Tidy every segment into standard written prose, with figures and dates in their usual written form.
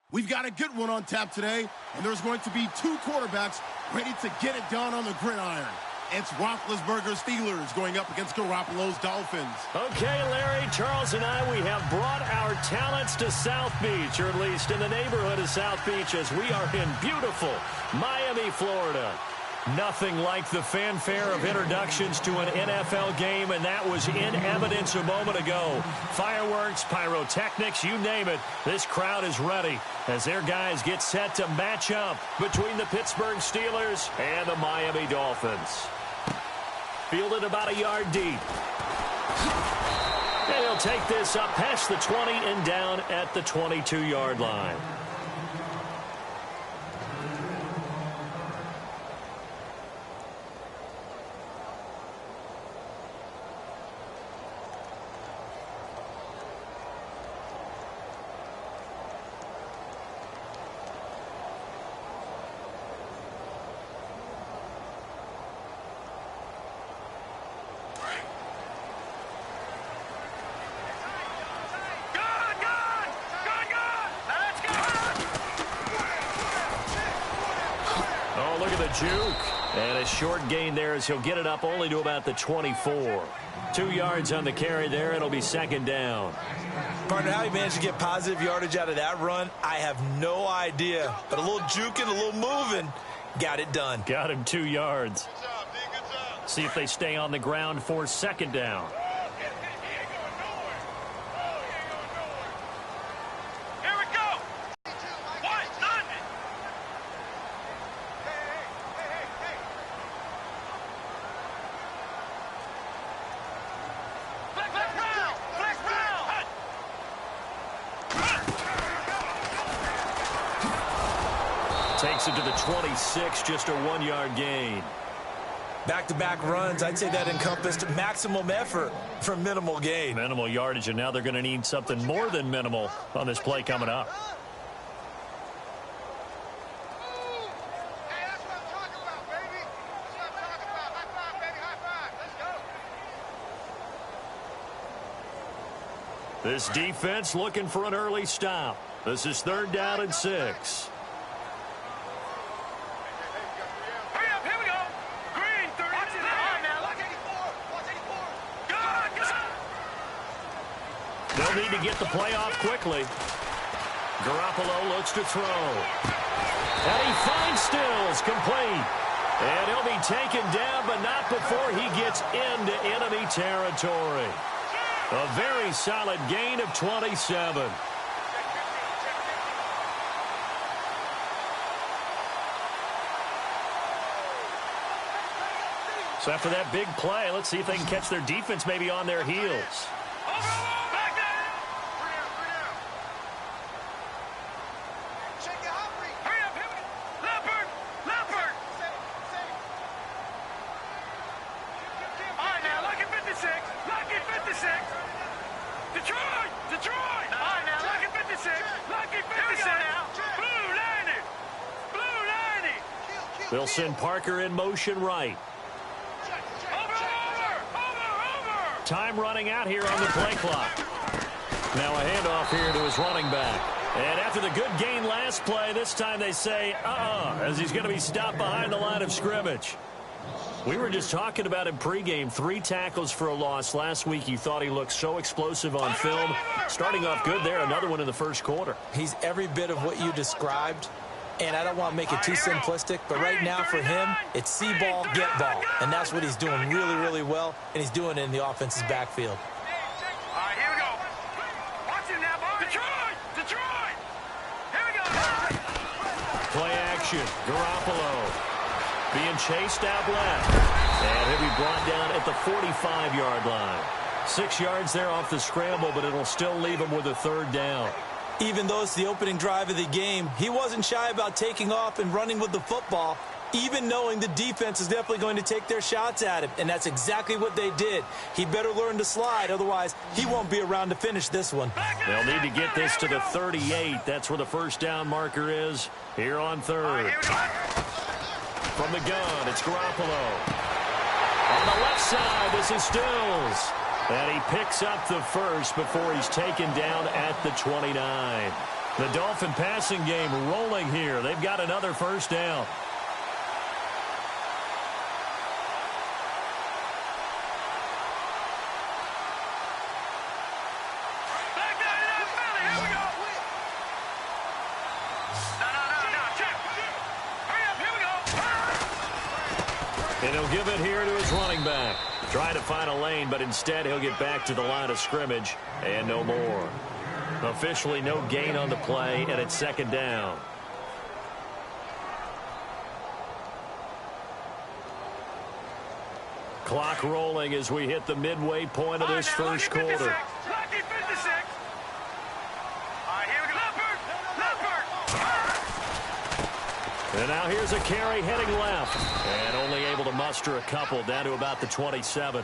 We've got a good one on tap today, and there's going to be two quarterbacks ready to get it done on the gridiron. It's Roethlisberger's Steelers going up against Garoppolo's Dolphins. Okay, Larry, Charles and I, we have brought our talents to South Beach, or at least in the neighborhood of South Beach, as we are in beautiful Miami, Florida. Nothing like the fanfare of introductions to an NFL game, and that was in evidence a moment ago. Fireworks, pyrotechnics, you name it. This crowd is ready as their guys get set to match up between the Pittsburgh Steelers and the Miami Dolphins. Fielded about a yard deep. And he'll take this up past the 20 and down at the 22-yard line. Juke. And a short gain there as he'll get it up only to about the 24. 2 yards on the carry there. It'll be second down. Partner, how he managed to get positive yardage out of that run, I have no idea. But a little juking, a little moving, got it done. Got him 2 yards. Good job, D. Good job. See if they stay on the ground for second down. Takes it to the 26, just a 1-yard gain. Back-to-back runs, I'd say that encompassed maximum effort for minimal gain. Minimal yardage, and now they're going to need something more than minimal on this play coming up. This defense looking for an early stop. This is 3rd down and 6. They'll need to get the play off quickly. Garoppolo looks to throw. And he finds Stills, complete. And he'll be taken down, but not before he gets into enemy territory. A very solid gain of 27. So after that big play, let's see if they can catch their defense maybe on their heels. They'll send Parker in motion right. Time running out here on the play clock. Now a handoff here to his running back. And after the good gain last play, this time they say, as he's going to be stopped behind the line of scrimmage. We were just talking about him pregame. 3 tackles for a loss last week. You thought he looked so explosive on film. Starting off good there. Another one in the first quarter. He's every bit of what you described. And I don't want to make it too simplistic, but right now for him, it's see ball, get ball. And that's what he's doing really, really well, and he's doing it in the offense's backfield. All right, here we go. Watch him now, boy. Detroit! Here we go. Play action. Garoppolo being chased out left. And he'll be brought down at the 45-yard line. 6 yards there off the scramble, but it'll still leave him with a 3rd down. Even though it's the opening drive of the game, he wasn't shy about taking off and running with the football, even knowing the defense is definitely going to take their shots at him. And that's exactly what they did. He better learn to slide, otherwise he won't be around to finish this one. They'll need to get this to the 38. That's where the first down marker is here on 3rd. From the gun, it's Garoppolo. On the left side, this is Stills. And he picks up the first before he's taken down at the 29. The Dolphin passing game rolling here. They've got another first down. And he'll give it here to his running back. Trying to find a lane, but instead he'll get back to the line of scrimmage and no more. Officially no gain on the play, and it's second down. Clock rolling as we hit the midway point of this first quarter. And now here's a carry heading left. And only able to muster a couple down to about the 27.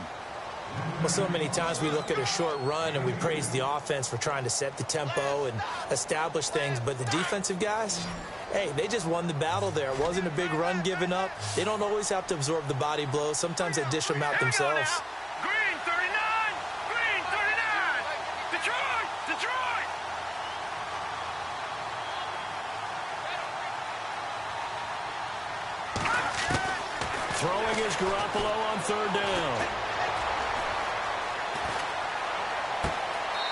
Well, so many times we look at a short run and we praise the offense for trying to set the tempo and establish things. But the defensive guys, hey, they just won the battle there. It wasn't a big run given up. They don't always have to absorb the body blows. Sometimes they dish them out themselves. Green 39! Green 39! Detroit! Detroit! Throwing is Garoppolo on third down.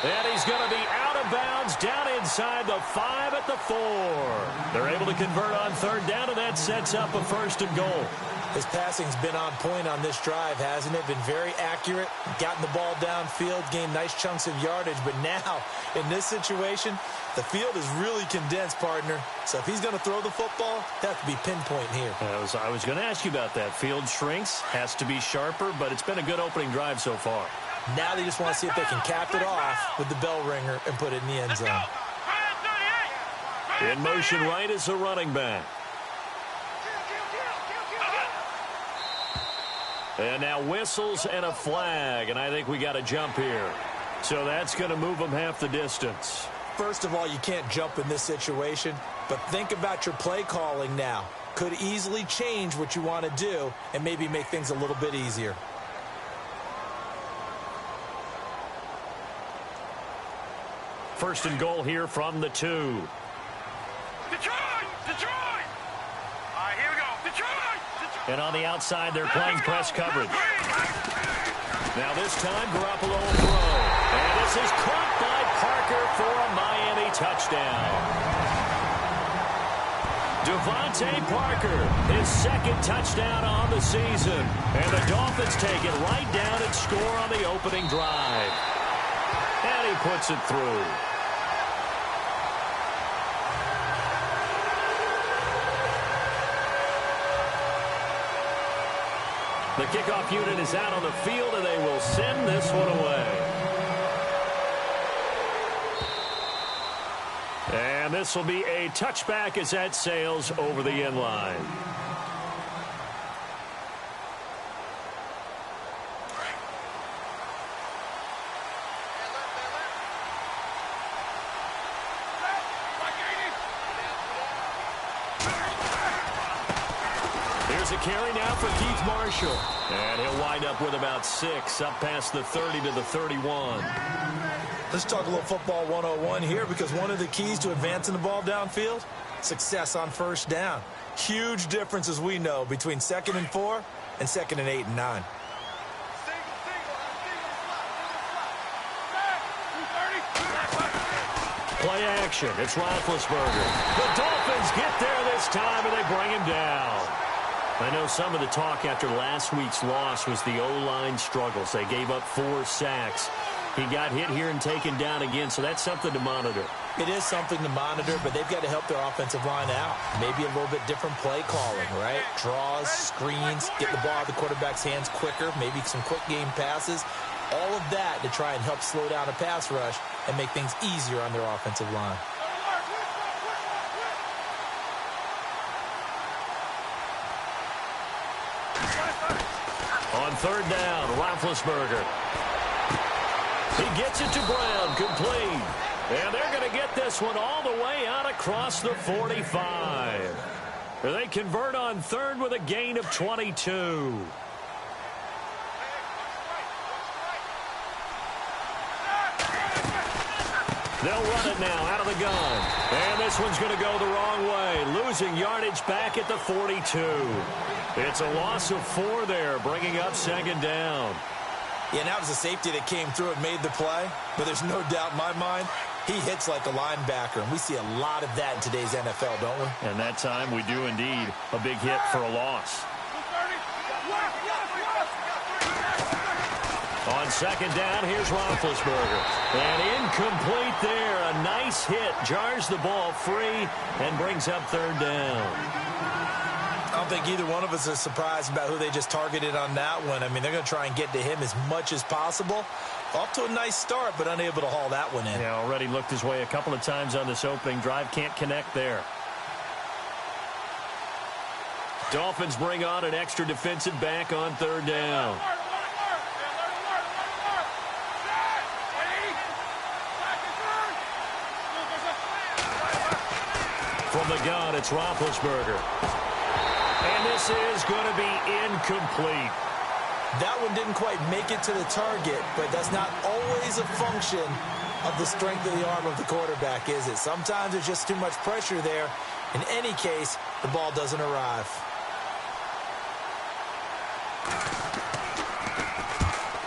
And he's going to be out of bounds down inside the 5 at the 4. They're able to convert on third down, and that sets up a first and goal. His passing's been on point on this drive, hasn't it? Been very accurate, gotten the ball downfield, gained nice chunks of yardage. But now, in this situation, the field is really condensed, partner. So if he's going to throw the football, that has to be pinpoint here. I was going to ask you about that. Field shrinks, has to be sharper, but it's been a good opening drive so far. Now they just want to see if they can cap it off with the bell ringer and put it in the end zone. In motion right is a running back. And now whistles and a flag, and I think we got a jump here. So that's going to move them half the distance. First of all, you can't jump in this situation, but think about your play calling now. Could easily change what you want to do and maybe make things a little bit easier. First and goal here from the 2. Detroit! Detroit! All right, here we go. Detroit! Detroit! And on the outside, they're playing press coverage. Now this time, Garoppolo will throw. And this is caught by Parker for a Miami touchdown. Devontae Parker, his second touchdown on the season. And the Dolphins take it right down and score on the opening drive. And he puts it through. The kickoff unit is out on the field, and they will send this one away. And this will be a touchback as that sails over the end line. Here's a carry now for Keith Marshall. And he'll wind up with about 6, up past the 30 to the 31. Let's talk a little football 101 here, because one of the keys to advancing the ball downfield, success on first down. Huge difference, as we know, between 2nd and 4 and 2nd and 8 and 9. Play action. It's Roethlisberger. The Dolphins get there this time, and they bring him down. I know some of the talk after last week's loss was the O-line struggles. They gave up 4 sacks. He got hit here and taken down again, so that's something to monitor. It is something to monitor, but they've got to help their offensive line out. Maybe a little bit different play calling, right? Draws, screens, get the ball out of the quarterback's hands quicker, maybe some quick game passes. All of that to try and help slow down a pass rush and make things easier on their offensive line. On third down, Roethlisberger. He gets it to Brown, complete. And they're going to get this one all the way out across the 45. They convert on third with a gain of 22. They'll run it now out of the gun. And this one's going to go the wrong way. Losing yardage back at the 42. It's a loss of 4 there, bringing up second down. Yeah, and that was a safety that came through and made the play. But there's no doubt in my mind, he hits like a linebacker. And we see a lot of that in today's NFL, don't we? And that time we do indeed. A big hit for a loss. On second down, here's Roethlisberger. And incomplete there. A nice hit. Jars the ball free and brings up third down. I don't think either one of us is surprised about who they just targeted on that one. I mean, they're going to try and get to him as much as possible. Off to a nice start, but unable to haul that one in. Yeah, already looked his way a couple of times on this opening drive. Can't connect there. Dolphins bring on an extra defensive back on third down. From the gun, it's Roethlisberger. And this is going to be incomplete. That one didn't quite make it to the target, but that's not always a function of the strength of the arm of the quarterback, is it? Sometimes there's just too much pressure there. In any case, the ball doesn't arrive.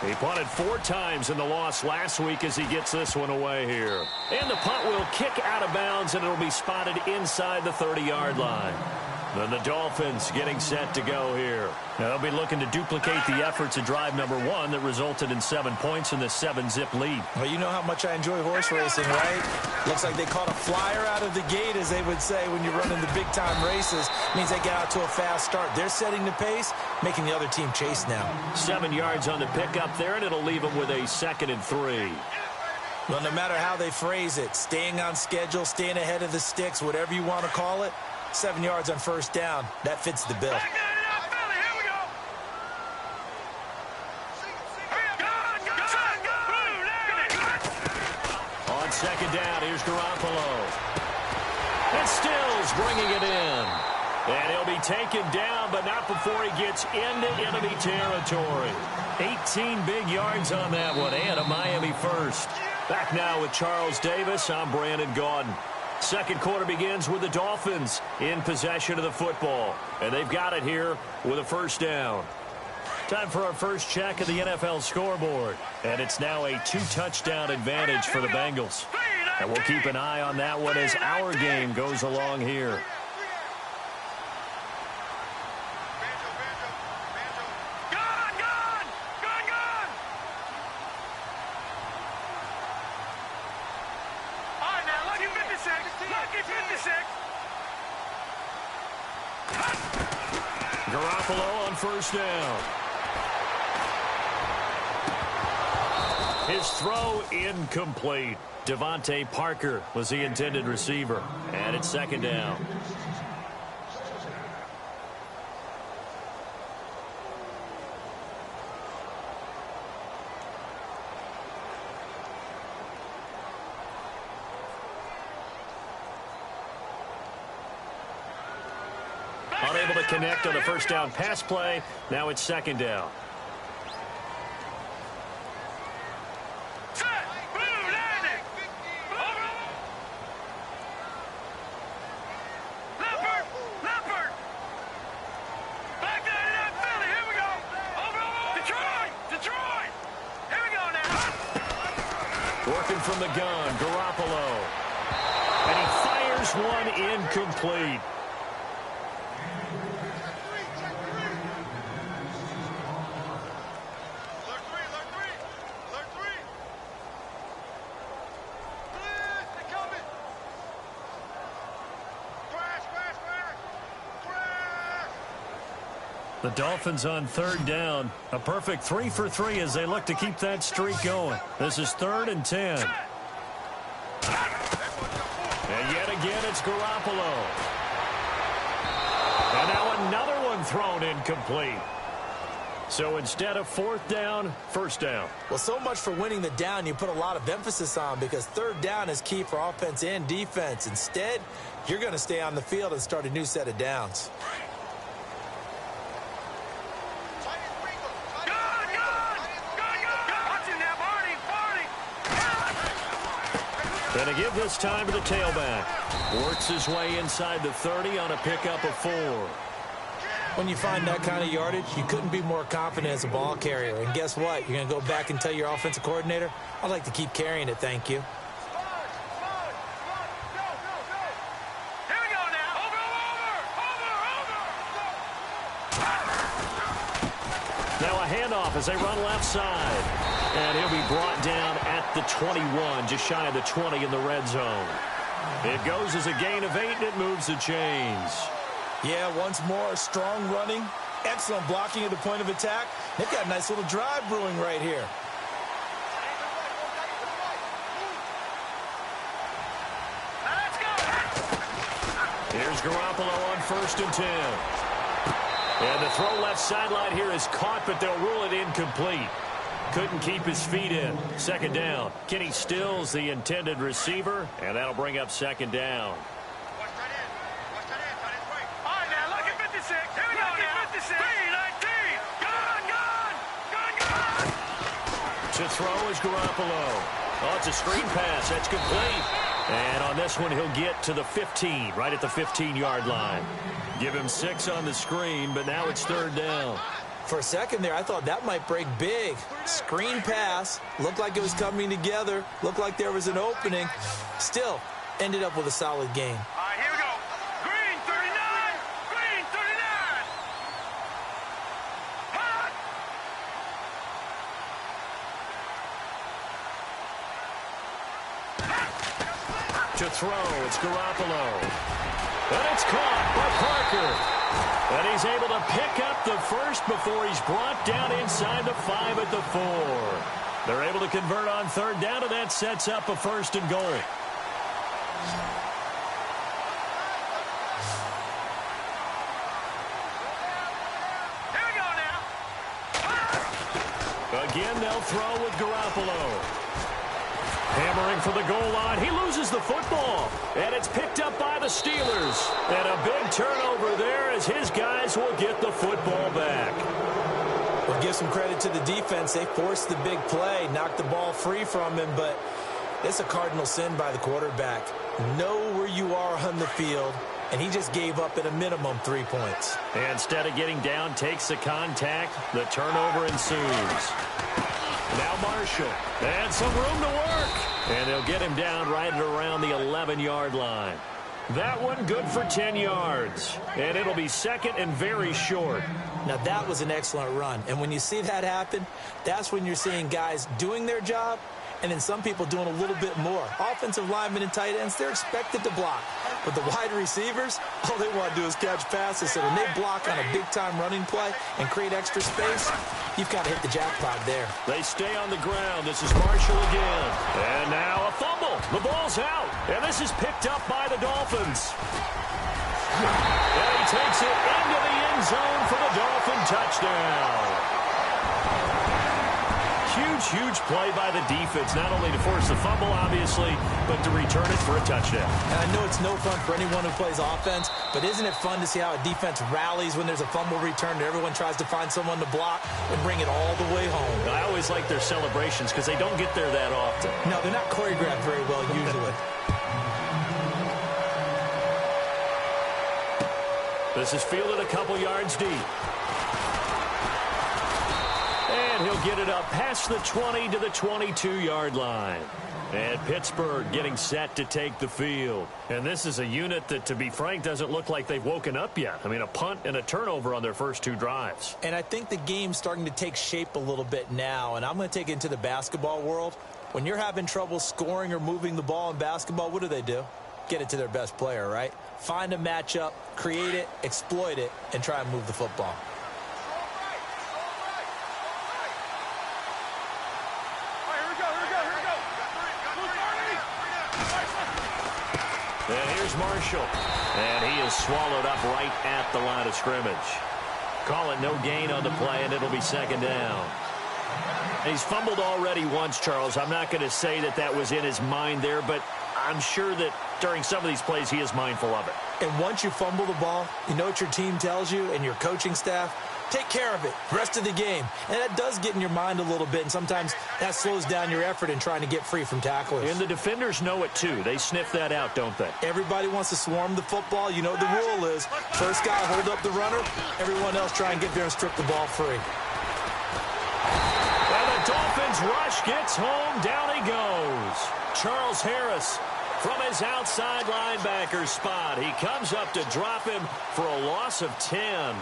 He punted 4 times in the loss last week as he gets this one away here. And the punt will kick out of bounds, and it'll be spotted inside the 30-yard line. Then the Dolphins getting set to go here. Now they'll be looking to duplicate the efforts of drive number 1 that resulted in 7 points in the 7-zip lead. Well, you know how much I enjoy horse racing, right? Looks like they caught a flyer out of the gate, as they would say when you're running the big-time races. Means they get out to a fast start. They're setting the pace, making the other team chase now. 7 yards on the pickup there, and it'll leave them with a 2nd and 3. Well, no matter how they phrase it, staying on schedule, staying ahead of the sticks, whatever you want to call it, 7 yards on first down. That fits the bill. On second down, here's Garoppolo. And Stills bringing it in. And he'll be taken down, but not before he gets into enemy territory. 18 big yards on that one, and a Miami first. Back now with Charles Davis. I'm Brandon Gaudin. Second quarter begins with the Dolphins in possession of the football. And they've got it here with a first down. Time for our first check of the NFL scoreboard. And it's now a 2-touchdown advantage for the Bengals. And we'll keep an eye on that one as our game goes along here. Garoppolo on first down. His throw incomplete. Devontae Parker was the intended receiver. And it's second down. Unable to connect on the first down pass play. Now it's second down. Working from the gun, Garoppolo. And he fires one incomplete. The Dolphins on third down. A perfect 3 for 3 as they look to keep that streak going. This is 3rd and 10. And yet again, it's Garoppolo. And now another one thrown incomplete. So instead of 4th down, first down. Well, so much for winning the down you put a lot of emphasis on, because third down is key for offense and defense. Instead, you're going to stay on the field and start a new set of downs. And to give this time to the tailback. Works his way inside the 30 on a pickup of 4. When you find that kind of yardage, you couldn't be more confident as a ball carrier. And guess what? You're going to go back and tell your offensive coordinator, I'd like to keep carrying it, thank you. Here we go now. Over. Now a handoff as they run left side. And he'll be brought down at the 21, just shy of the 20 in the red zone. It goes as a gain of 8, and it moves the chains. Yeah, once more, strong running, excellent blocking at the point of attack. They've got a nice little drive brewing right here. Now let's go. Here's Garoppolo on 1st and 10. And the throw left sideline here is caught, but they'll rule it incomplete. Couldn't keep his feet in. 2nd down. Kenny Stills, the intended receiver, and that'll bring up 2nd down. To throw is Garoppolo. Oh, it's a screen pass. That's complete. And on this one, he'll get to the 15, right at the 15-yard line. Give him 6 on the screen, but now it's 3rd down. For a second there, I thought that might break big. Screen pass. Looked like it was coming together. Looked like there was an opening. Still, ended up with a solid gain. All right, here we go. Green 39. Green 39. Hot. To throw, it's Garoppolo. And it's caught by Parker. And he's able to pick up the first before he's brought down inside the 5 at the 4. They're able to convert on 3rd down, and that sets up a 1st and goal. Here we go now. Again, they'll throw with Garoppolo. Hammering for the goal line. He loses the football. And it's picked up by the Steelers. And a big turnover there as his guys will get the football back. We'll give some credit to the defense. They forced the big play, knocked the ball free from him, but it's a cardinal sin by the quarterback. Know where you are on the field, and he just gave up at a minimum 3 points. And instead of getting down, takes the contact. The turnover ensues. Now Marshall. And some room to work. And they'll get him down right at around the 11-yard line. That one good for 10 yards. And it'll be 2nd and very short. Now, that was an excellent run. And when you see that happen, that's when you're seeing guys doing their job and then some people doing a little bit more. Offensive linemen and tight ends, they're expected to block. But the wide receivers, all they want to do is catch passes. So when they block on a big-time running play and create extra space, you've got to hit the jackpot there. They stay on the ground. This is Marshall again. And now a fumble. The ball's out. And this is picked up by the Dolphins. And he takes it into the end zone for the Dolphin touchdown. Huge play by the defense, not only to force the fumble, obviously, but to return it for a touchdown. And I know it's no fun for anyone who plays offense, but isn't it fun to see how a defense rallies when there's a fumble return and everyone tries to find someone to block and bring it all the way home? I always like their celebrations because they don't get there that often. No, they're not choreographed very well usually. This is fielded a couple yards deep. And he'll get it up past the 20 to the 22-yard line. And Pittsburgh getting set to take the field. And this is a unit that, to be frank, doesn't look like they've woken up yet. I mean, a punt and a turnover on their first 2 drives. And I think the game's starting to take shape a little bit now. And I'm going to take it into the basketball world. When you're having trouble scoring or moving the ball in basketball, what do? Get it to their best player, right? Find a matchup, create it, exploit it, and try and move the football. And here's Marshall. And he is swallowed up right at the line of scrimmage. Call it no gain on the play, and it'll be 2nd down. He's fumbled already once, Charles. I'm not going to say that was in his mind there, but I'm sure that during some of these plays, he is mindful of it. And once you fumble the ball, you know what your team tells you and your coaching staff? Take care of it the rest of the game. And that does get in your mind a little bit, and sometimes that slows down your effort in trying to get free from tacklers. And the defenders know it, too. They sniff that out, don't they? Everybody wants to swarm the football. You know what the rule is. First guy, hold up the runner. Everyone else try and get there and strip the ball free. And the Dolphins rush gets home. Down he goes. Charles Harris from his outside linebacker spot. He comes up to drop him for a loss of 10.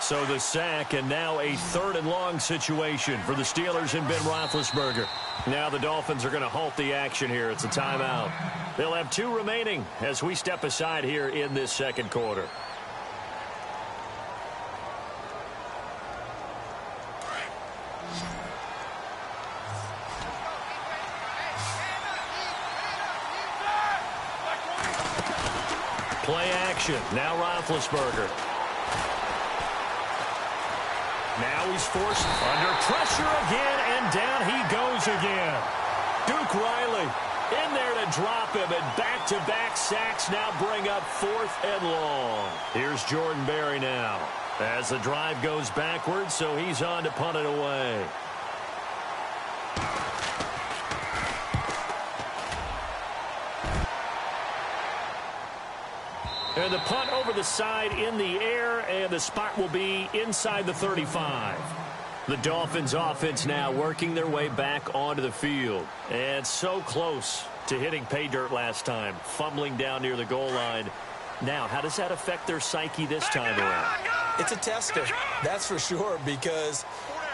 So the sack, and now a 3rd and long situation for the Steelers and Ben Roethlisberger. Now the Dolphins are going to halt the action here. It's a timeout. They'll have 2 remaining as we step aside here in this second quarter. Play action. Now Roethlisberger. Now he's forced under pressure again, and down he goes again. Duke Riley in there to drop him, and back-to-back sacks now bring up 4th and long. Here's Jordan Berry now as the drive goes backwards, so he's on to punt it away. And the punt over the side in the air, and the spot will be inside the 35. The Dolphins offense now working their way back onto the field. And so close to hitting pay dirt last time, fumbling down near the goal line. Now, how does that affect their psyche this time around? It's a tester, that's for sure, because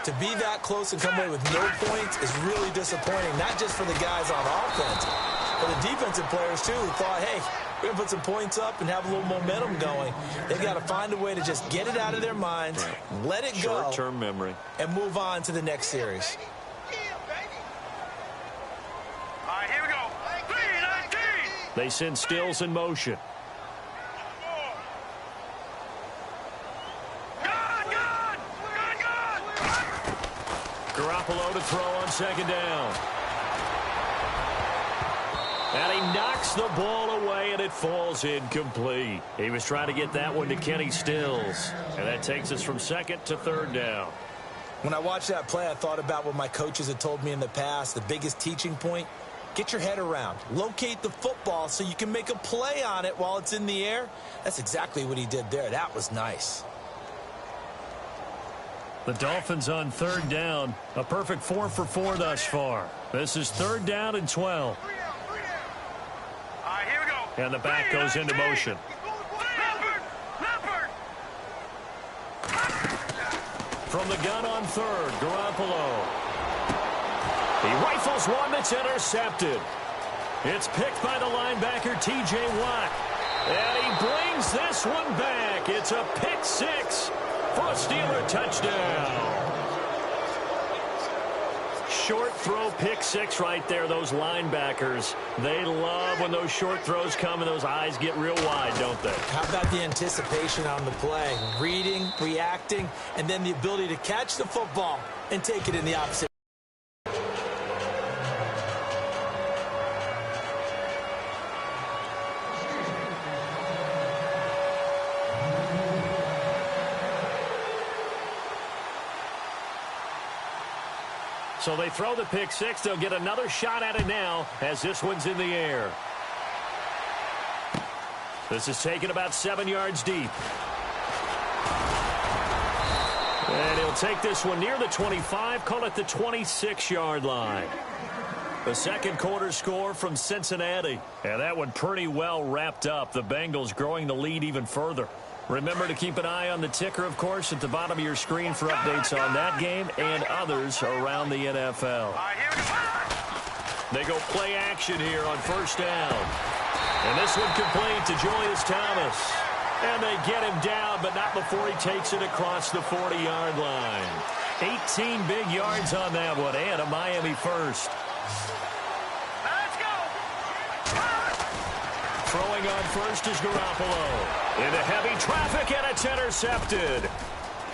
to be that close and come away with no points is really disappointing, not just for the guys on offense, but the defensive players, too, who thought, hey, we're going to put some points up and have a little momentum going. They've got to find a way to just get it out of their minds, let it go. Short-term memory. And move on to the next series. All right, here we go. 3-19. They send Stills in motion. Garoppolo to throw on 2nd down. And he knocks the ball away, and it falls incomplete. He was trying to get that one to Kenny Stills. And that takes us from 2nd to 3rd down. When I watched that play, I thought about what my coaches had told me in the past. The biggest teaching point, get your head around. Locate the football so you can make a play on it while it's in the air. That's exactly what he did there. That was nice. The Dolphins on 3rd down. A perfect 4 for 4 thus far. This is 3rd down and 12. And the back goes into motion. From the gun on 3rd, Garoppolo. He rifles one that's intercepted. It's picked by the linebacker, T.J. Watt. And he brings this one back. It's a pick 6 for a Steeler touchdown. Short throw, pick 6 right there. Those linebackers, they love when those short throws come and those eyes get real wide, don't they? How about the anticipation on the play? Reading, reacting, and then the ability to catch the football and take it in the opposite. So they throw the pick 6. They'll get another shot at it now as this one's in the air. This is taken about 7 yards deep. And he'll take this one near the 25, call it the 26-yard line. The second quarter score from Cincinnati. And that one pretty well wrapped up. The Bengals growing the lead even further. Remember to keep an eye on the ticker, of course, at the bottom of your screen for updates on that game and others around the NFL. They go play action here on 1st down. And this one complete to Julius Thomas. And they get him down, but not before he takes it across the 40-yard line. 18 big yards on that one, and a Miami first. Let's go. Throwing throwing on first is Garoppolo. Into heavy traffic, and it's intercepted.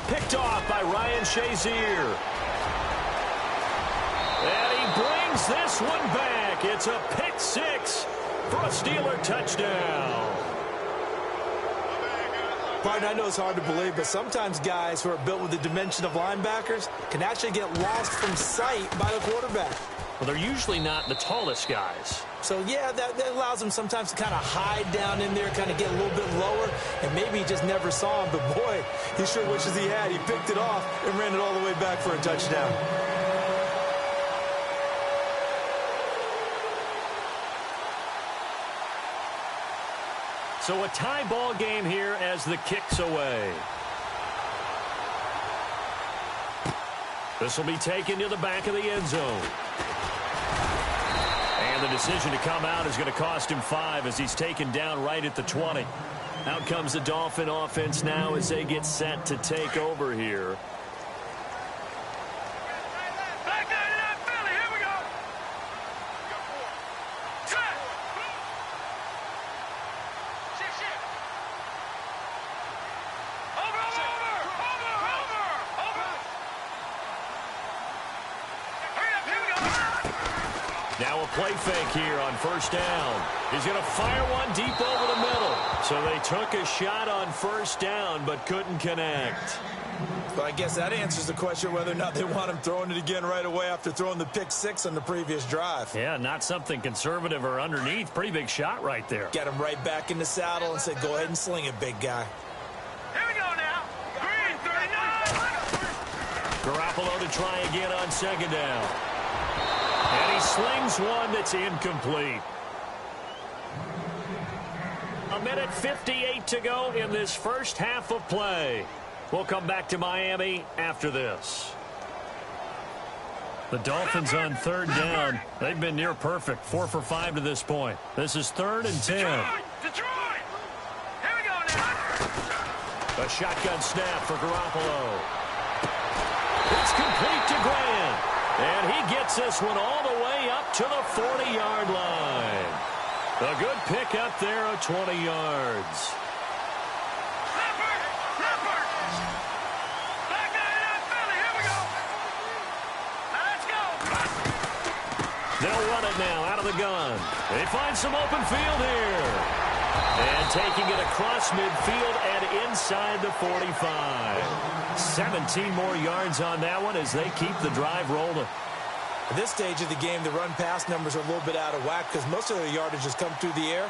Picked off by Ryan Shazier. And he brings this one back. It's a pick six for a Steeler touchdown. Partner, I know it's hard to believe, but sometimes guys who are built with the dimension of linebackers can actually get lost from sight by the quarterback. Well, they're usually not the tallest guys. So, yeah, that allows them sometimes to kind of hide down in there, kind of get a little bit lower, and maybe he just never saw him. But, boy, he sure wishes he had. He picked it off and ran it all the way back for a touchdown. So a tie ball game here as the kick's away. This will be taken to the back of the end zone. And the decision to come out is going to cost him 5 as he's taken down right at the 20. Out comes the Dolphin offense now as they get set to take over here. Now a play fake here on first down. He's going to fire one deep over the middle. So they took a shot on first down but couldn't connect. Well, I guess that answers the question whether or not they want him throwing it again right away after throwing the pick six on the previous drive. Yeah, not something conservative or underneath. Pretty big shot right there. Get him right back in the saddle and say, go ahead and sling it, big guy. Here we go now. Green, 39. Garoppolo to try again on second down. And he slings one that's incomplete. 1:58 to go in this first half of play. We'll come back to Miami after this. The Dolphins on third down. They've been near perfect. 4 for 5 to this point. This is 3rd and 10. Detroit! Here we go now. A shotgun snap for Garoppolo. It's complete to Grant. And he gets this one all the way up to the 40-yard line. A good pick up there of 20 yards. Back there, Philly. Here we go. Let's go. They'll run it now out of the gun. They find some open field here. And taking it across midfield and inside the 45. 17 more yards on that one as they keep the drive rolling. At this stage of the game, the run-pass numbers are a little bit out of whack because most of their yardage has come through the air.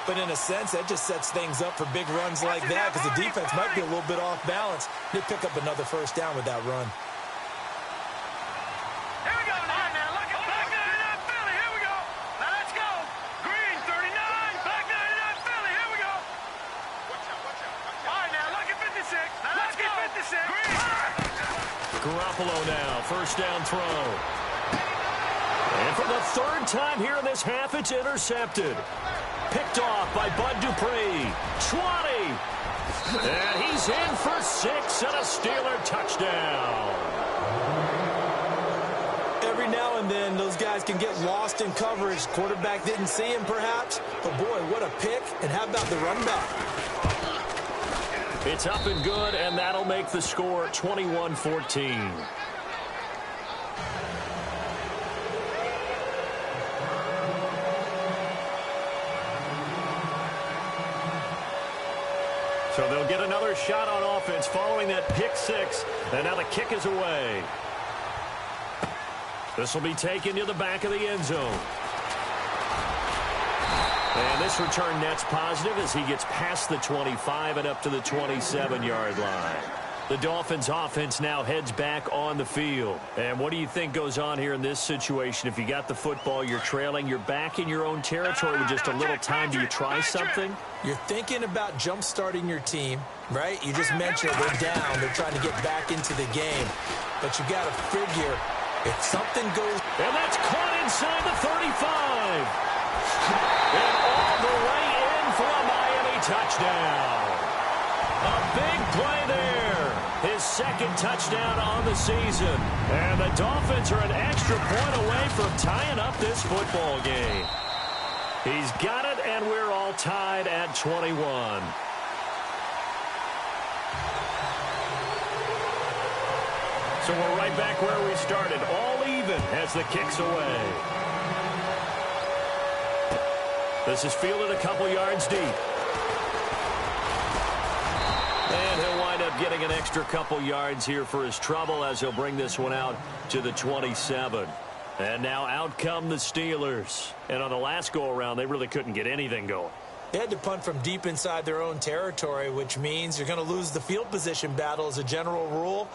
But in a sense, that just sets things up for big runs like that because the defense might be a little bit off balance. They pick up another first down with that run. Here we go now. Look at back there, Philly. Here we go. Let's go. Green, 39. Back there, Philly. Here we go. Watch out. All right, now look at 56. Let's get 56. Green. Garoppolo now, first down throw. And for the 3rd time here in this half, it's intercepted. Picked off by Bud Dupree. 20. And he's in for 6 and a Steeler touchdown. Every now and then, those guys can get lost in coverage. Quarterback didn't see him, perhaps. But, boy, what a pick. And how about the run back? It's up and good, and that'll make the score 21-14. So they'll get another shot on offense following that pick six, and now the kick is away. This will be taken to the back of the end zone. And this return net's positive as he gets past the 25 and up to the 27-yard line. The Dolphins offense now heads back on the field. And what do you think goes on here in this situation? If you got the football, you're trailing, you're back in your own territory with just a little time. Do you try something? You're thinking about jump-starting your team, right? You just mentioned they're down. They're trying to get back into the game. But you got to figure if something goes... And that's caught inside the 35. And all the way in for a Miami touchdown. A big play there. His 2nd touchdown on the season. And the Dolphins are an extra point away from tying up this football game. He's got it, and we're all tied at 21. So we're right back where we started, all even as the kick's away. This is fielded a couple yards deep. And he'll wind up getting an extra couple yards here for his trouble as he'll bring this one out to the 27. And now out come the Steelers. And on the last go-around, they really couldn't get anything going. They had to punt from deep inside their own territory, which means you're going to lose the field position battle as a general rule.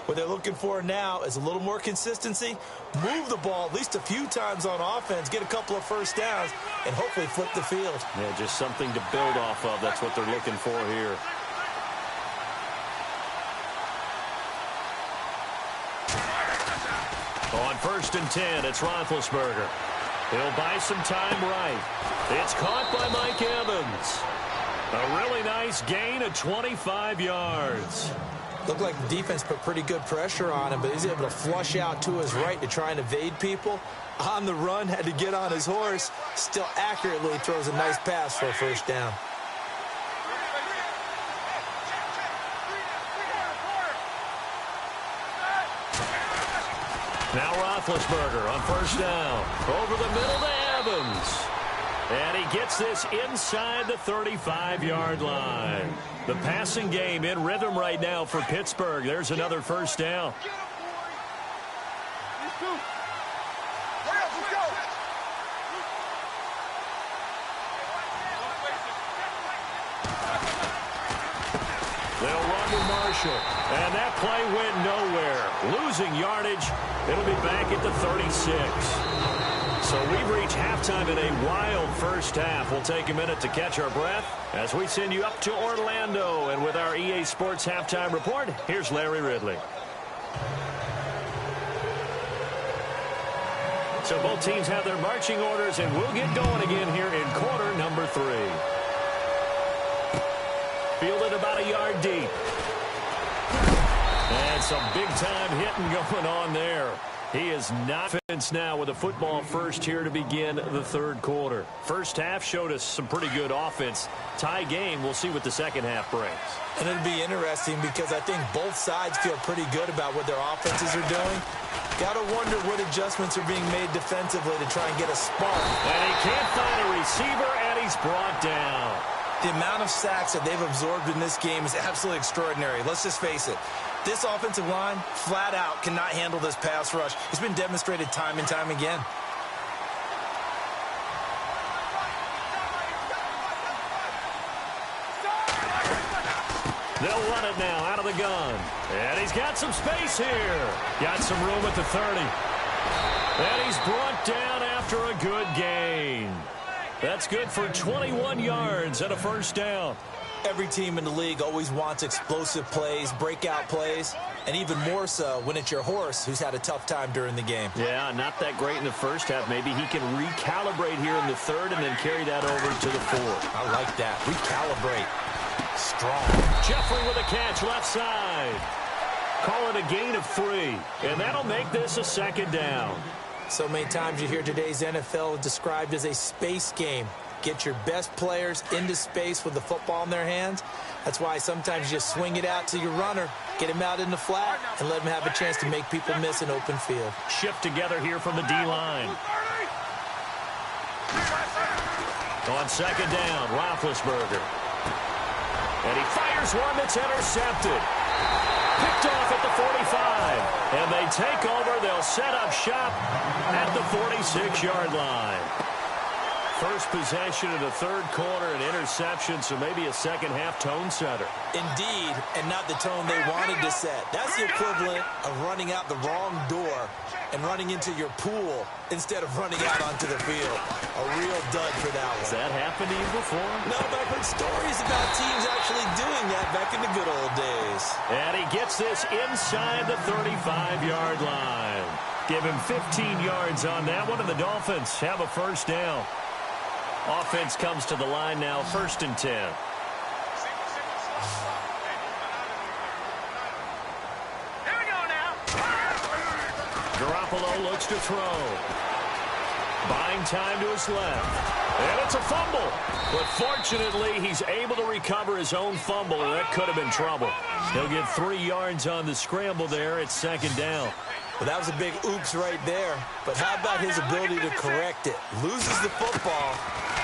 What they're looking for now is a little more consistency, move the ball at least a few times on offense, get a couple of first downs, and hopefully flip the field. Yeah, just something to build off of. That's what they're looking for here. On 1st and 10, it's Roethlisberger. He'll buy some time right. It's caught by Mike Evans. A really nice gain of 25 yards. Looked like the defense put pretty good pressure on him, but he's able to flush out to his right to try and evade people. On the run, had to get on his horse. Still accurately throws a nice pass for a first down. Now Roethlisberger on 1st down. Over the middle to Evans. And he gets this inside the 35-yard line. The passing game in rhythm right now for Pittsburgh. There's another first down. They'll run with Marshall. And that play went nowhere. Losing yardage. It'll be back at the 36. So we've reached halftime in a wild first half. We'll take a minute to catch our breath as we send you up to Orlando. And with our EA Sports Halftime Report, here's Larry Ridley. So both teams have their marching orders, and we'll get going again here in quarter number 3. Fielded about a yard deep. And some big-time hitting going on there. He is not finished now with a football first here to begin the third quarter. First half showed us some pretty good offense. Tie game, we'll see what the second half brings. And it'll be interesting because I think both sides feel pretty good about what their offenses are doing. Got to wonder what adjustments are being made defensively to try and get a spark. And he can't find a receiver, and he's brought down. The amount of sacks that they've absorbed in this game is absolutely extraordinary. Let's just face it. This offensive line, flat out, cannot handle this pass rush. It's been demonstrated time and time again. They'll run it now out of the gun. And he's got some space here. Got some room at the 30. And he's brought down after a good gain. That's good for 21 yards and a first down. Every team in the league always wants explosive plays, breakout plays, and even more so when it's your horse who's had a tough time during the game. Yeah, not that great in the first half. Maybe he can recalibrate here in the third and then carry that over to the fourth. I like that. Recalibrate. Strong. Jeffrey with a catch left side. Call it a gain of 3, and that'll make this a second down. So many times you hear today's NFL described as a space game. Get your best players into space with the football in their hands. That's why sometimes you just swing it out to your runner, get him out in the flat, and let him have a chance to make people miss an open field. Shift together here from the D-line. On second down, Roethlisberger. And he fires one that's intercepted. Picked off at the 45. And they take over. They'll set up shop at the 46-yard line. First possession of the third quarter, an interception, so maybe a second-half tone setter. Indeed, and not the tone they wanted to set. That's the equivalent of running out the wrong door and running into your pool instead of running out onto the field. A real dud for that one. Has that happened to you before? No, but I've heard stories about teams actually doing that back in the good old days. And he gets this inside the 35-yard line. Give him 15 yards on that one, and the Dolphins have a first down. Offense comes to the line now, 1st and 10. Here we go now. Garoppolo looks to throw. Buying time to his left. And it's a fumble. But fortunately, he's able to recover his own fumble, or that could have been trouble. He'll get 3 yards on the scramble there at second down. Well, that was a big oops right there. But how about his ability to correct it? Loses the football,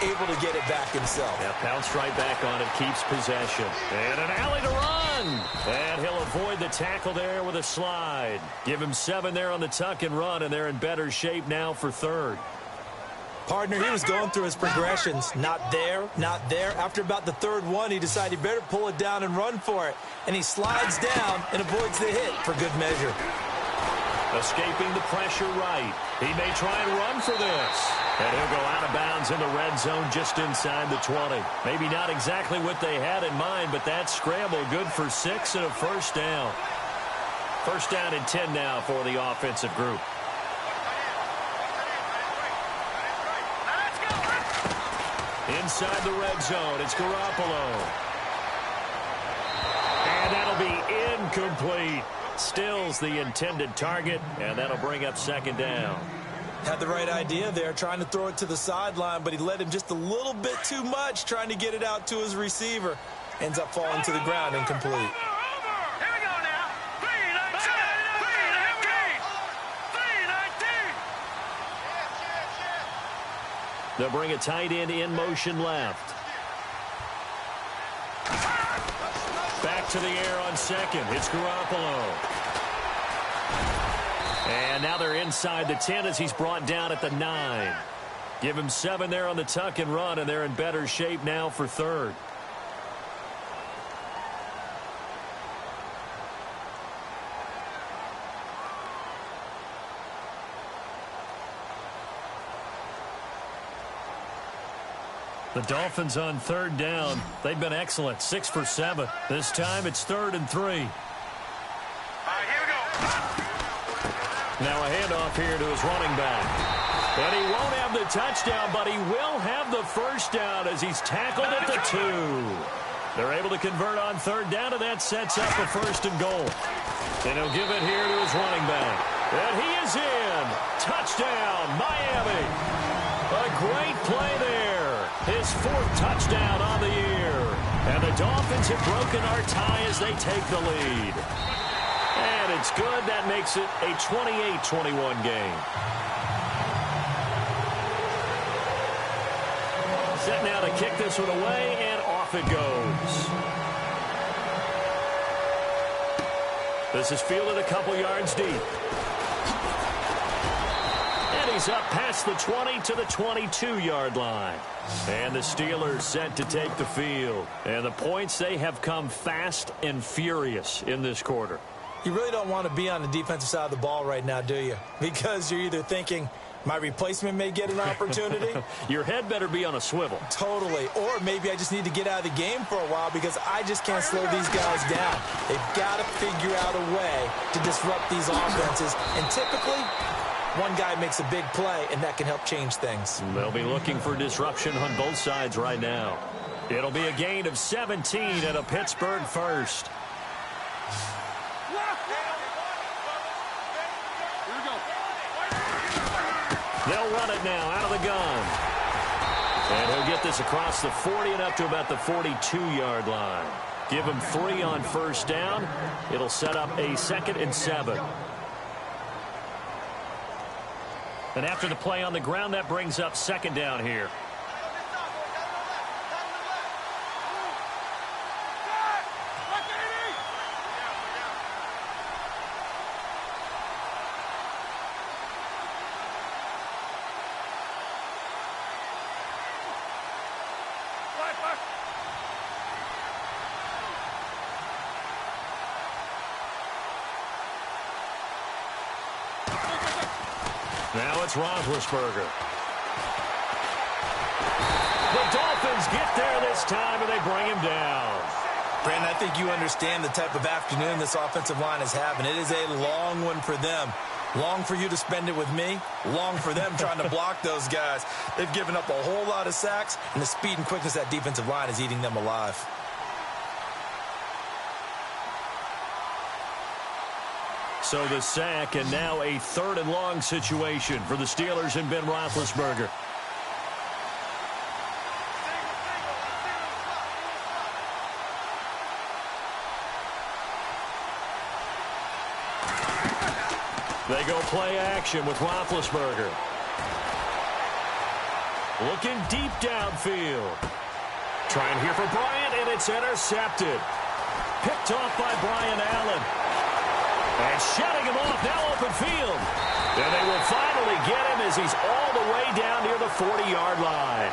able to get it back himself. Yeah, bounced right back on it, keeps possession. And an alley to run. And he'll avoid the tackle there with a slide. Give him 7 there on the tuck and run, and they're in better shape now for third. Partner, he was going through his progressions. Not there, not there. After about the third one, he decided he better pull it down and run for it. And he slides down and avoids the hit for good measure. Escaping the pressure right. He may try and run for this. And he'll go out of bounds in the red zone just inside the 20. Maybe not exactly what they had in mind, but that scramble good for 6 and a first down. First down and 10 now for the offensive group. Inside the red zone, it's Garoppolo. And that'll be incomplete. Stills the intended target, and that'll bring up second down. Had the right idea there, trying to throw it to the sideline, but he led him just a little bit too much, trying to get it out to his receiver. Ends up falling to the ground, incomplete. They'll bring a tight end in motion left. Back to the air on second. It's Garoppolo. And now they're inside the 10 as he's brought down at the 9. Give him 7 there on the tuck and run, and they're in better shape now for third. The Dolphins on third down. They've been excellent, 6 for 7. This time it's 3rd and 3. All right, here we go. Now a handoff here to his running back. And he won't have the touchdown, but he will have the first down as he's tackled at the 2. They're able to convert on third down, and that sets up a 1st and goal. And he'll give it here to his running back. And he is in. Touchdown, Miami. A great play there. His 4th touchdown on the year. And the Dolphins have broken our tie as they take the lead. And it's good. That makes it a 28-21 game. Set now to kick this one away, and off it goes. This is fielded a couple yards deep. He's up past the 20 to the 22-yard line. And the Steelers set to take the field. And the points, they have come fast and furious in this quarter. You really don't want to be on the defensive side of the ball right now, do you? Because you're either thinking, my replacement may get an opportunity. Your head better be on a swivel. Totally. Or maybe I just need to get out of the game for a while because I just can't slow these guys down. They've got to figure out a way to disrupt these offenses. And typically, one guy makes a big play, and that can help change things. They'll be looking for disruption on both sides right now. It'll be a gain of 17 and a Pittsburgh first. They'll run it now out of the gun. And he'll get this across the 40 and up to about the 42-yard line. Give him 3 on first down. It'll set up a 2nd and 7. And after the play on the ground, that brings up 2nd down here. Now it's Roethlisberger. The Dolphins get there this time, and they bring him down. Brandon, I think you understand the type of afternoon this offensive line is having. It is a long one for them. Long for you to spend it with me. Long for them trying to block those guys. They've given up a whole lot of sacks, and the speed and quickness of that defensive line is eating them alive. So the sack, and now a 3rd and long situation for the Steelers and Ben Roethlisberger. They go play action with Roethlisberger. Looking deep downfield. Trying here for Bryant, and it's intercepted. Picked off by Brian Allen. And shutting him off, now open field. And they will finally get him as he's all the way down near the 40-yard line.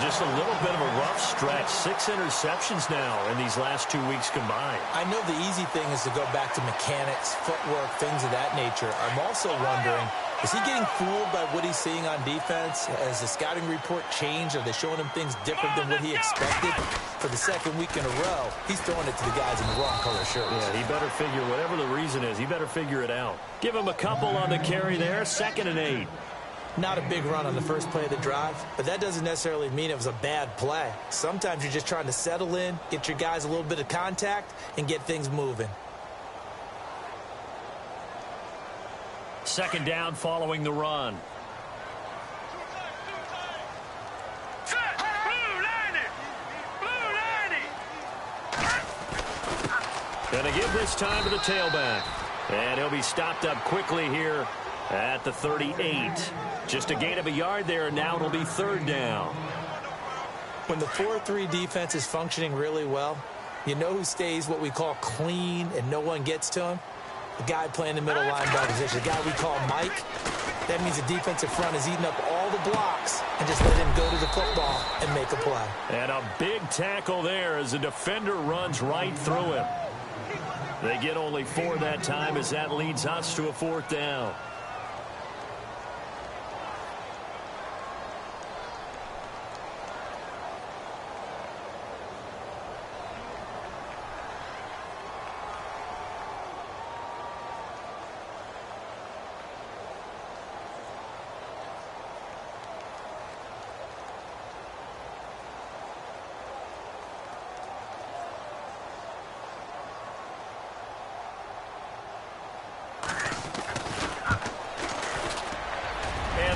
Just a little bit of a rough stretch. 6 interceptions now in these last 2 weeks combined. I know the easy thing is to go back to mechanics, footwork, things of that nature. I'm also wondering, is he getting fooled by what he's seeing on defense? Has the scouting report changed? Are they showing him things different than what he expected? For the 2nd week in a row, he's throwing it to the guys in the wrong color shirts. Yeah, he better figure, whatever the reason is, he better figure it out. Give him a couple on the carry there, 2nd and 8. Not a big run on the first play of the drive, but that doesn't necessarily mean it was a bad play. Sometimes you're just trying to settle in, get your guys a little bit of contact, and get things moving. 2nd down following the run. Going to give this time to the tailback. And he'll be stopped up quickly here at the 38. Just a gain of a yard there, and now it'll be 3rd down. When the 4-3 defense is functioning really well, you know who stays what we call clean and no one gets to him? The guy playing the middle linebacker position, the guy we call Mike. That means the defensive front is eating up all the blocks and just let him go to the football and make a play. And a big tackle there as the defender runs right through him. They get only 4 that time as that leads us to a 4th down.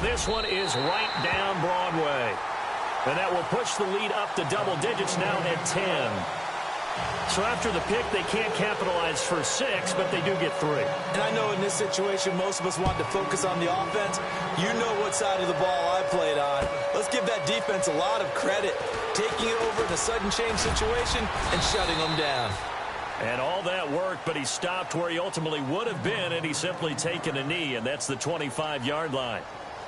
This one is right down Broadway. And that will push the lead up to double digits now at 10. So after the pick, they can't capitalize for 6, but they do get 3. And I know in this situation, most of us want to focus on the offense. You know what side of the ball I played on. Let's give that defense a lot of credit. Taking it over in a sudden change situation and shutting them down. And all that worked, but he stopped where he ultimately would have been, and he's simply taken a knee, and that's the 25-yard line.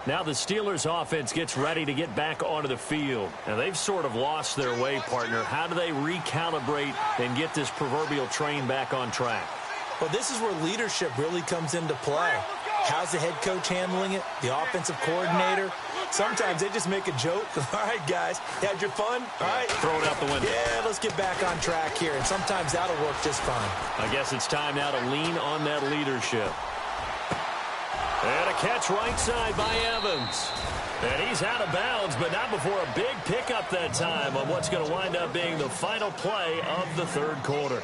Now the Steelers offense gets ready to get back onto the field. And they've sort of lost their way, partner. How do they recalibrate and get this proverbial train back on track? Well, this is where leadership really comes into play. How's the head coach handling it? The offensive coordinator? Sometimes they just make a joke. All right, guys, had your fun? All right. Throw it out the window. Yeah, let's get back on track here. And sometimes that'll work just fine. I guess it's time now to lean on that leadership. And a catch right side by Evans. And he's out of bounds, but not before a big pickup that time on what's going to wind up being the final play of the 3rd quarter.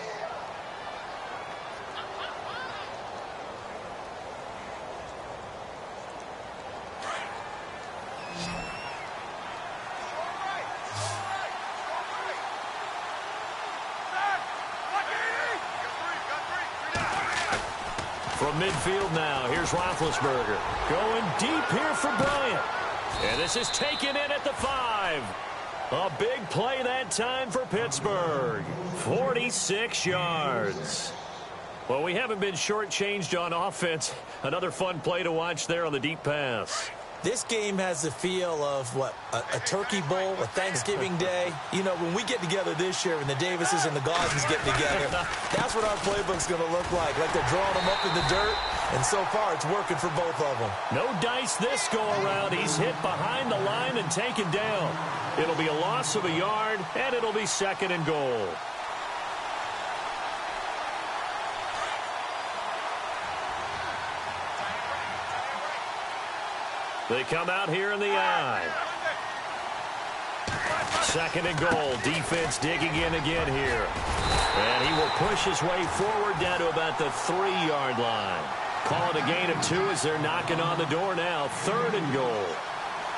From midfield now, here's Roethlisberger. Going deep here for Bryant. And this is taken in at the 5. A big play that time for Pittsburgh. 46 yards. Well, we haven't been shortchanged on offense. Another fun play to watch there on the deep pass. This game has the feel of, what, a turkey bowl, a Thanksgiving day. You know, when we get together this year and the Davises and the Gausens get together, that's what our playbook's going to look like they're drawing them up in the dirt, and so far it's working for both of them. No dice this go-around. He's hit behind the line and taken down. It'll be a loss of a yard, and it'll be 2nd and goal. They come out here in the I. 2nd and goal. Defense digging in again here. And he will push his way forward down to about the 3-yard line. Call it a gain of 2 as they're knocking on the door now. 3rd and goal.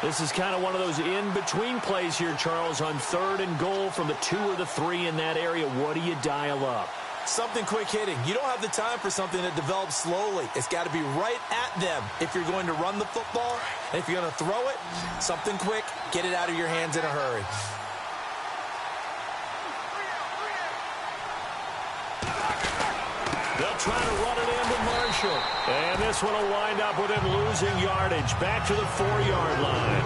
This is kind of one of those in-between plays here, Charles, on 3rd and goal from the 2 or the 3 in that area. What do you dial up? Something quick hitting. You don't have the time for something that develops slowly. It's got to be right at them if you're going to run the football. And if you're going to throw it, something quick, get it out of your hands in a hurry. They'll try to run it in with Marshall. And this one will wind up with him losing yardage back to the 4-yard line.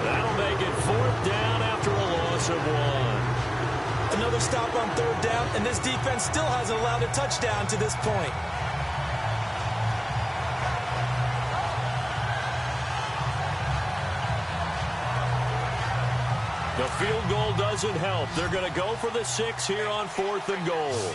That'll make it 4th down after a loss of 1. Another stop on 3rd down, and this defense still hasn't allowed a touchdown to this point. The field goal doesn't help. They're going to go for the 6 here on 4th and goal.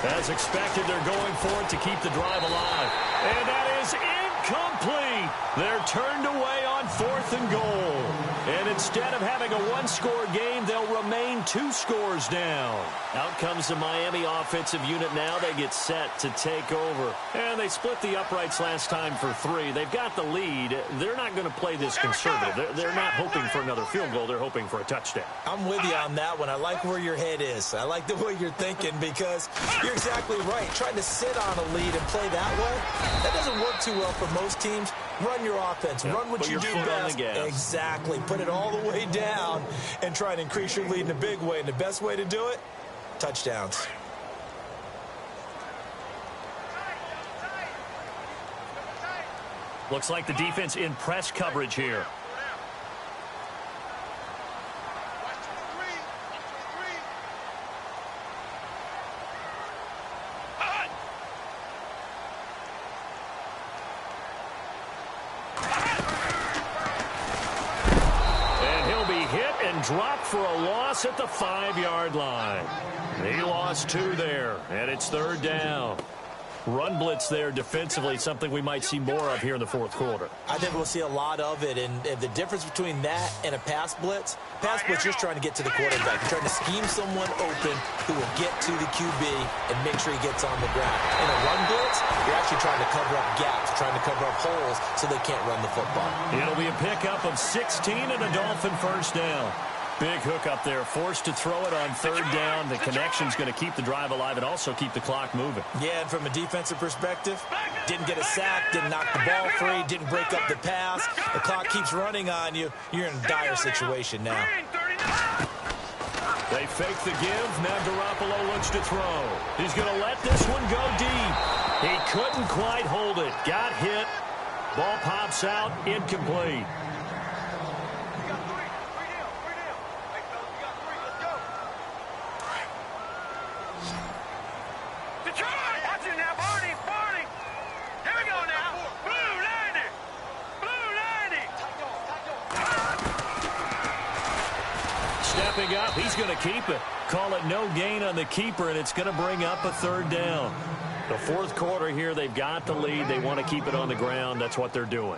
As expected, they're going for it to keep the drive alive. And that is incomplete. They're turned away on 4th and goal. And instead of having a 1-score game, they'll remain 2 scores down. Out comes the Miami offensive unit now. They get set to take over. And they split the uprights last time for 3. They've got the lead. They're not going to play this conservative. They're not hoping for another field goal. They're hoping for a touchdown. I'm with you on that one. I like where your head is. I like the way you're thinking because you're exactly right. Trying to sit on a lead and play that way, that doesn't work too well for most teams. Run your offense. Yeah, run what you do best. Exactly. Put it all the way down and try and increase your lead in a big way. And the best way to do it, touchdowns. Looks like the defense in press coverage here. Dropped for a loss at the 5-yard line. He lost 2 there, and it's 3rd down. Run blitz there defensively, something we might see more of here in the 4th quarter. I think we'll see a lot of it, and the difference between that and a pass blitz just trying to get to the quarterback. You're trying to scheme someone open who will get to the QB and make sure he gets on the ground. In a run blitz, you're actually trying to cover up gaps, trying to cover up holes so they can't run the football. It'll be a pickup of 16 and a Dolphin 1st down. Big hook up there, forced to throw it on 3rd down. The connection's going to keep the drive alive and also keep the clock moving. Yeah, and from a defensive perspective, didn't get a sack, didn't knock the ball free, didn't break up the pass. The clock keeps running on you. You're in a dire situation now. They fake the give. Now Garoppolo looks to throw. He's going to let this one go deep. He couldn't quite hold it. Got hit. Ball pops out. Incomplete. Stepping up, he's going to keep it. Call it no gain on the keeper, and it's going to bring up a 3rd down. The 4th quarter here, they've got the lead. They want to keep it on the ground. That's what they're doing.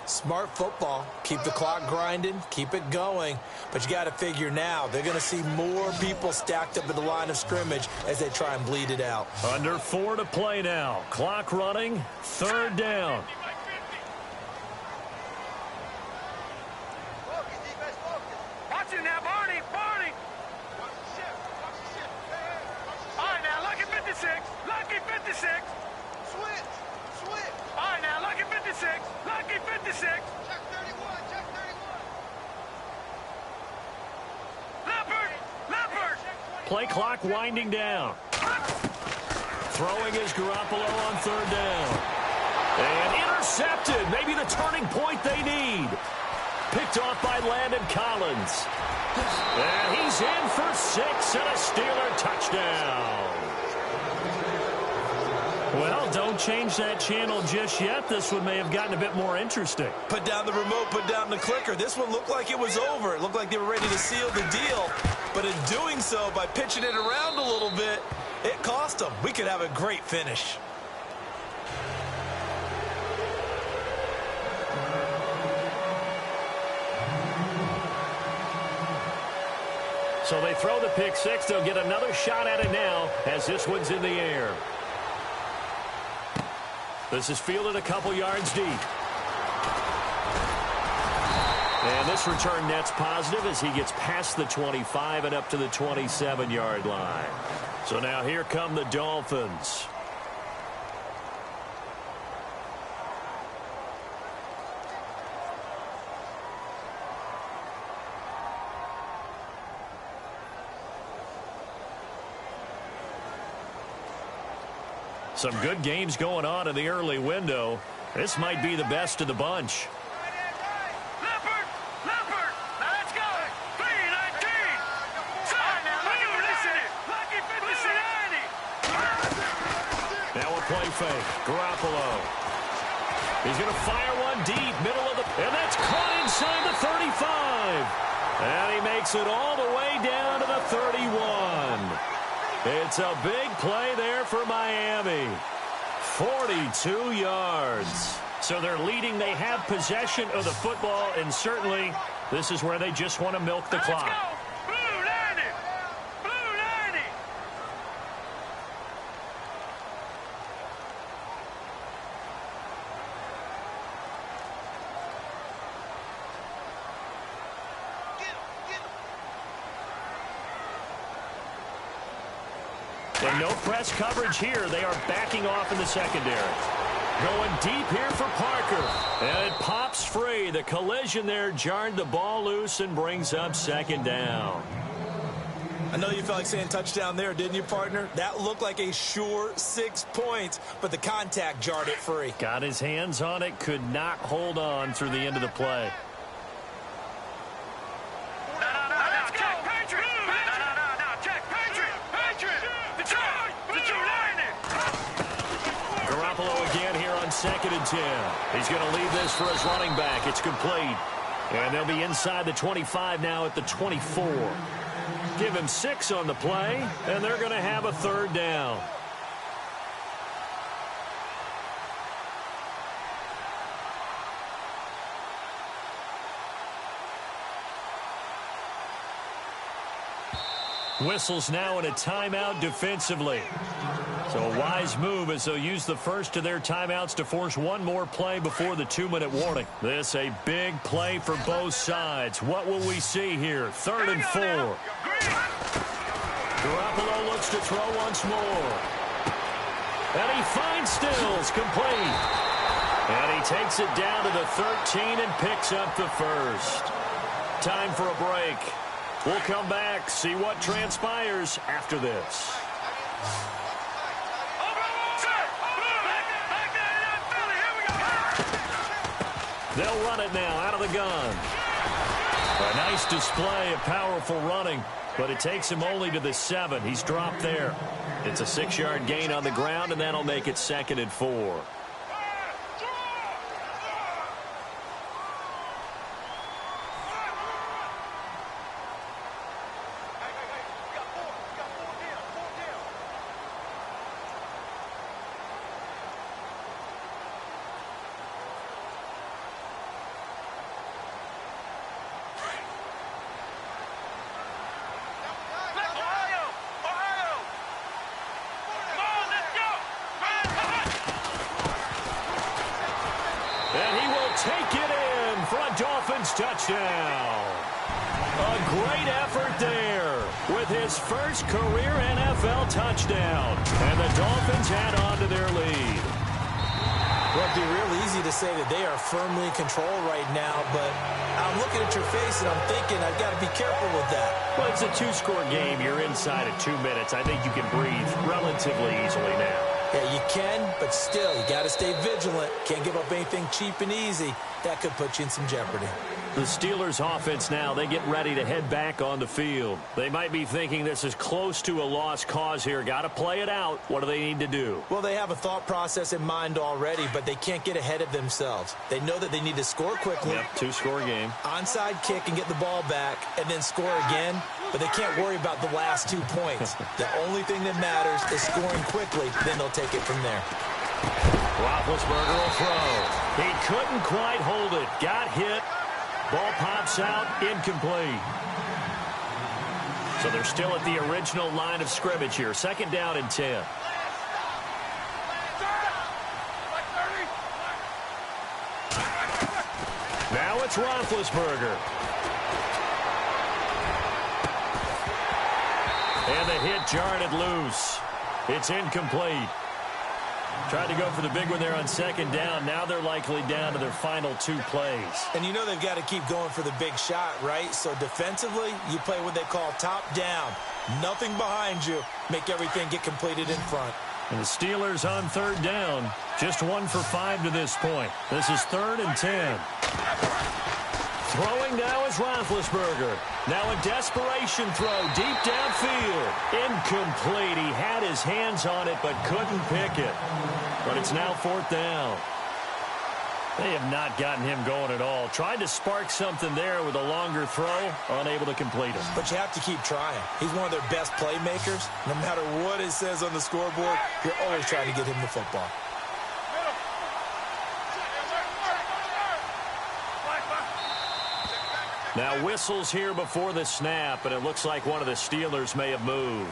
Smart football. Keep the clock grinding. Keep it going. But you got to figure now, they're going to see more people stacked up at the line of scrimmage as they try and bleed it out. Under 4 to play now. Clock running. 3rd down. Watch it now, Barney. Barney. All right, now, lucky 56. Lucky 56. Switch. All right, now, lucky 56. Lucky 56. Check 31. Check 31. Leopard. Play clock winding down. Throwing is Garoppolo on 3rd down. And intercepted. Maybe the turning point they need. Picked off by Landon Collins. And he's in for 6 and a Steeler touchdown. Well, don't change that channel just yet. This one may have gotten a bit more interesting. Put down the remote, put down the clicker. This one looked like it was over. It looked like they were ready to seal the deal. But in doing so, by pitching it around a little bit, it cost them. We could have a great finish. So they throw the pick six. They'll get another shot at it now as this one's in the air. This is fielded a couple yards deep. And this return net's positive as he gets past the 25 and up to the 27-yard line. So now here come the Dolphins. Some good games going on in the early window. This might be the best of the bunch. Now a play fake. Garoppolo. He's going to fire one deep, middle of the... And that's caught inside the 35. And he makes it all the way down to the 31. It's a big play there for Miami. 42 yards. So they're leading. They have possession of the football, and certainly this is where they just want to milk the clock. And no press coverage here. They are backing off in the secondary. Going deep here for Parker. And it pops free. The collision there jarred the ball loose and brings up second down. I know you felt like saying touchdown there, didn't you, partner? That looked like a sure 6 points, but the contact jarred it free. Got his hands on it, could not hold on through the end of the play. Second and 10. He's going to leave this for his running back. It's complete. And they'll be inside the 25 now at the 24. Give him 6 on the play, and they're going to have a third down. Whistles now in a timeout defensively. So a wise move as they'll use the first of their timeouts to force one more play before the 2-minute warning. This a big play for both sides. What will we see here? 3rd and 4. Garoppolo looks to throw once more. And he finds Stills complete. And he takes it down to the 13 and picks up the first. Time for a break. We'll come back, see what transpires after this. They'll run it now out of the gun. A nice display of powerful running, but it takes him only to the 7. He's dropped there. It's a 6-yard gain on the ground, and that'll make it 2nd and 4. Take it in for a Dolphins touchdown. A great effort there with his first career NFL touchdown. And the Dolphins add on to their lead. Well, it'd be real easy to say that they are firmly in control right now, but I'm looking at your face and I'm thinking I've got to be careful with that. Well, it's a 2-score game. You're inside of 2 minutes. I think you can breathe relatively easily now. Yeah, you can, but still, you got to stay vigilant. Can't give up anything cheap and easy. That could put you in some jeopardy. The Steelers offense now, they get ready to head back on the field. They might be thinking this is close to a lost cause here. Got to play it out. What do they need to do? Well, they have a thought process in mind already, but they can't get ahead of themselves. They know that they need to score quickly. Yep, 2-score game. Onside kick and get the ball back and then score again. But they can't worry about the last 2 points. The only thing that matters is scoring quickly. Then they'll take it from there. Roethlisberger will throw. He couldn't quite hold it. Got hit. Ball pops out. Incomplete. So So they're still at the original line of scrimmage here. 2nd down and 10. Now it's Roethlisberger. And the hit jarred it loose. It's incomplete. Tried to go for the big one there on 2nd down. Now they're likely down to their final 2 plays. And you know they've got to keep going for the big shot, right? So defensively, you play what they call top down. Nothing behind you. Make everything get completed in front. And the Steelers on 3rd down. Just 1 for 5 to this point. This is 3rd and 10. Throwing now is Roethlisberger. Now a desperation throw deep downfield. Incomplete. He had his hands on it but couldn't pick it. But it's now 4th down. They have not gotten him going at all. Tried to spark something there with a longer throw. Unable to complete it. But you have to keep trying. He's one of their best playmakers. No matter what it says on the scoreboard, you're always trying to get him the football. Now whistles here before the snap, and it looks like one of the Steelers may have moved.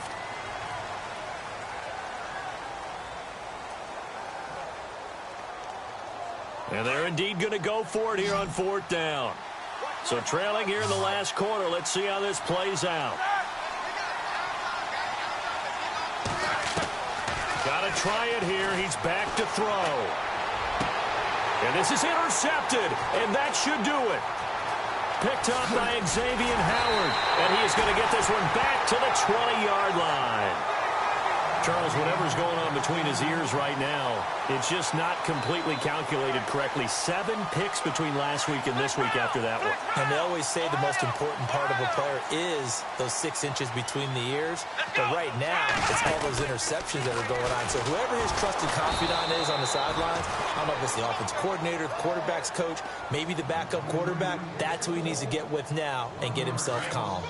And they're indeed going to go for it here on 4th down. So trailing here in the last quarter. Let's see how this plays out. Got to try it here. He's back to throw. And this is intercepted, and that should do it. Picked up by Xavier Howard, and he is going to get this one back to the 20-yard line. Charles, whatever's going on between his ears right now, it's just not completely calculated correctly. 7 picks between last week and this week after that one. And they always say the most important part of a player is those 6 inches between the ears. But right now, it's all those interceptions that are going on. So whoever his trusted confidant is on the sidelines, I don't know if it's the offense coordinator, the quarterback's coach, maybe the backup quarterback, that's who he needs to get with now and get himself calm.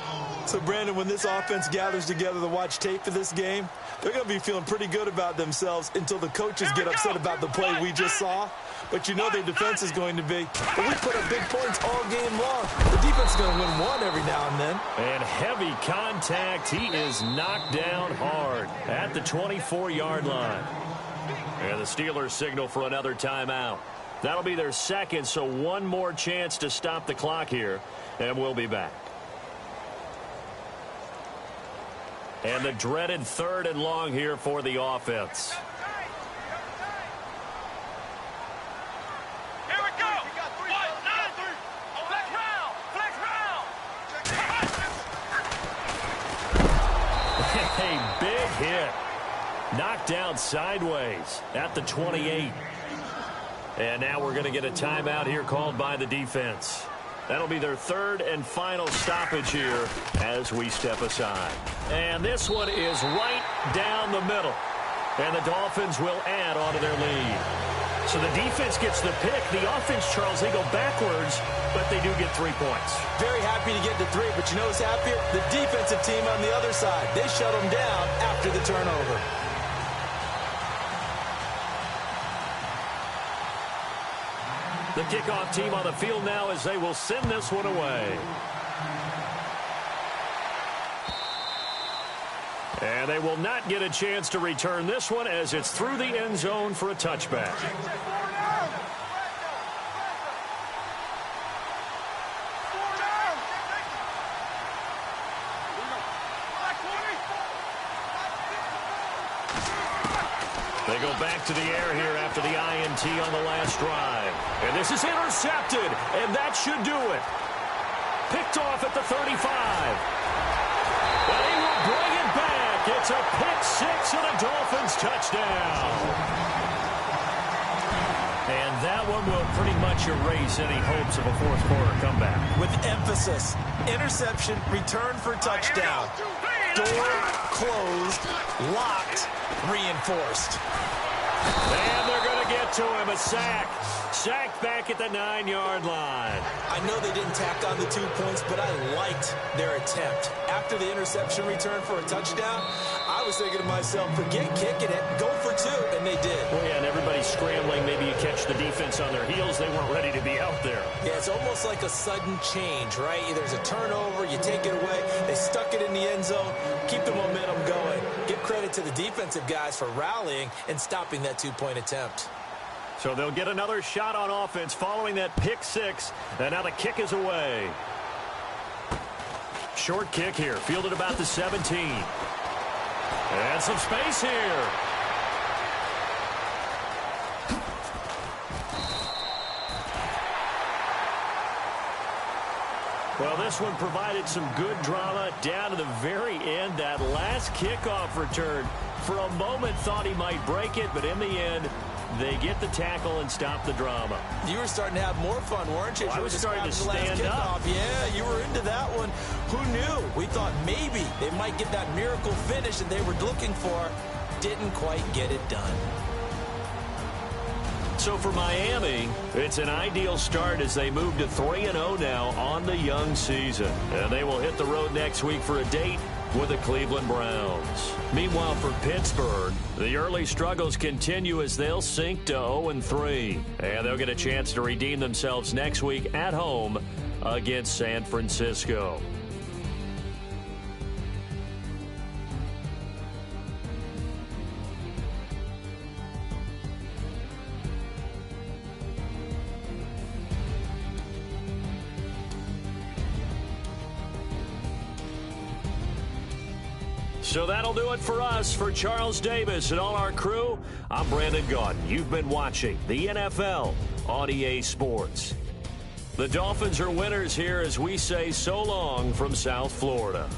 So, Brandon, when this offense gathers together to watch tape of this game, they're going to be feeling pretty good about themselves until the coaches get upset about the play we just saw. But you know their defense is going to be. But we put up big points all game long. The defense is going to win one every now and then. And heavy contact. He is knocked down hard at the 24-yard line. And the Steelers signal for another timeout. That'll be their 2nd, so 1 more chance to stop the clock here. And we'll be back. And the dreaded 3rd and long here for the offense. Here we go. 1, 9, 3. Flex round. Flex round. A big hit. Knocked down sideways at the 28. And now we're going to get a timeout here called by the defense. That'll be their 3rd and final stoppage here as we step aside. And this one is right down the middle. And the Dolphins will add onto their lead. So the defense gets the pick. The offense, Charles, they go backwards, but they do get 3 points. Very happy to get the 3, but you know who's happier? The defensive team on the other side. They shut them down after the turnover. The kickoff team on the field now as they will send this one away. And they will not get a chance to return this one as it's through the end zone for a touchback. They go back to the air here after the INT on the last drive. And this is intercepted, and that should do it. Picked off at the 35. But he will bring it back. It's a pick-6 and a Dolphins touchdown. And that one will pretty much erase any hopes of a fourth-quarter comeback. With emphasis, interception, return for touchdown. Door closed, locked, reinforced. And they're going to get to him, a sack. Sacked back at the 9-yard line. I know they didn't tack on the 2 points, but I liked their attempt. After the interception return for a touchdown, I I was thinking to myself, forget kicking it, go for two, and they did. Well, yeah, and everybody's scrambling. Maybe you catch the defense on their heels. They weren't ready to be out there. Yeah, it's almost like a sudden change, right? There's a turnover, you take it away. They stuck it in the end zone. Keep the momentum going. Give credit to the defensive guys for rallying and stopping that two-point attempt. So they'll get another shot on offense following that pick six. And now the kick is away. Short kick here, fielded about the 17. And some space here. Well, this one provided some good drama down to the very end. That last kickoff return, for a moment thought he might break it, but in the end, they get the tackle and stop the drama. You were starting to have more fun, weren't you? Well, I was starting to stand up. Yeah, you were into that one. Who knew? We thought maybe they might get that miracle finish that they were looking for. Didn't quite get it done. So for Miami, it's an ideal start as they move to 3-0 now on the young season. And they will hit the road next week for a date with the Cleveland Browns. Meanwhile, for Pittsburgh, the early struggles continue as they'll sink to 0-3. And they'll get a chance to redeem themselves next week at home against San Francisco. So that'll do it for us. For Charles Davis and all our crew, I'm Brandon Gaudin. You've been watching the NFL on EA Sports. The Dolphins are winners here as we say so long from South Florida.